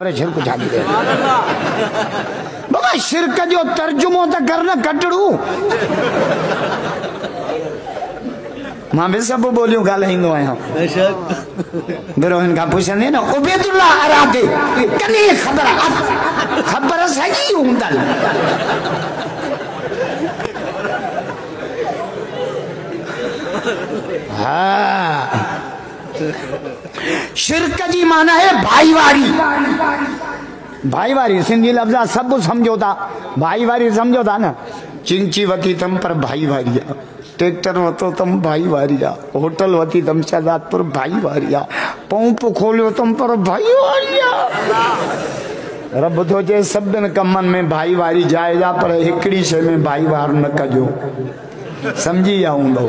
शिरक छाड़ी दे बाबा शिरक जो तर्जुमो तो करना कटड़ू मां भी सब बोलियो ॻाल्हाईंदो आहियां बिरो इनका पुछंदे न उबैदुल्ला अरादे कने खबर सही हूंदल हाँ शिरक जी माना है भाईवारी भाईवारी सिंधी लफ्जा सब समझो था भाईवारी समझो था ना चिंची वती तम पर भाईवारी ट्रैक्टर वतो तम भाईवारी होटल वती तम शहजादपुर भाईवारी पंप खोलियो तम पर भाईवारी रब तो चे सभिनि कमनि में भाईवारी जायज़ पर हिकड़ी शइ में भाईवार न कजो समझी आऊंदो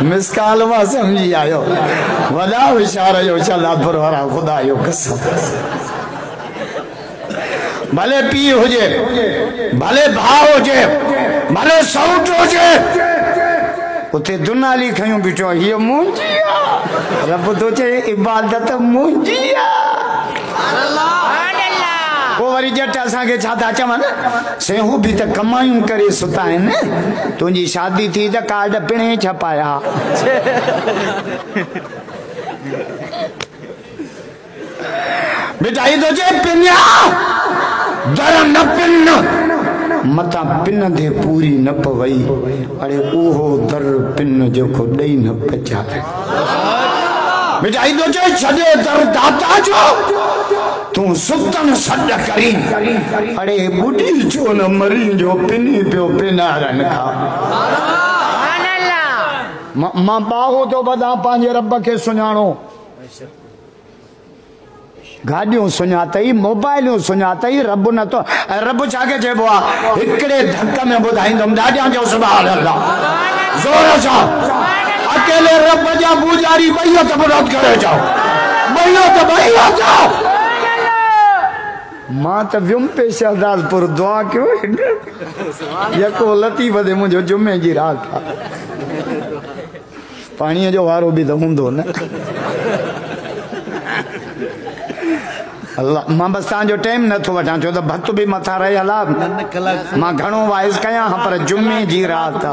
मिसकाल मां समझी आयो वॾा होशियार जो शहजादपुर वारा खुदा जो कसम भले पी हुजे भले भाव हुजे भले सौट हुजे उते दुनाली खयूं बीठो ये मुंहिंजी रब तो चे इबादत मुंहिंजी वो वरी जट असा के छा था चवन सेहू भी त कमायूं करे सुता आहिनि तुंहिंजी शादी थी त कार्ड पिणे छपाया बेटा तो जे पिन्या दर न पिन मता पिन दे पूरी न पवई अरे ओहो दर पिन जो को दई न पचाए बेटा तो जे छदे दर दाता जो तू सुतन सड करी अरे बुढ़ी जो न मरी जो पिनी पियो पिनारन खा मां बाहो तो बदा पांजे रब के सुञाणो गाड़ियों सुञातई मोबाइलियों सुञातई रब न तो रब छाके चइबो आ हिकड़े धक में ॿुधाईंदुमि ॾाढा जो सुभान अल्लाह जोर सां अकेले रब जा पुजारी बइयो त मुराद करे जाओ बइयो जाओ मां त वियुमि पे शहजादपुर दुआ कयो यको लतीफ़ दे मुंहिंजो जुमे जी रात पाणीअ जो वारो बि त हूंदो न अल्लाह मां बस तव्हांजो टाइम नथो वठां छो त भक्त बि मथां रहियल आहे मां घणो वाइज़ कयां पर जुमे जी रात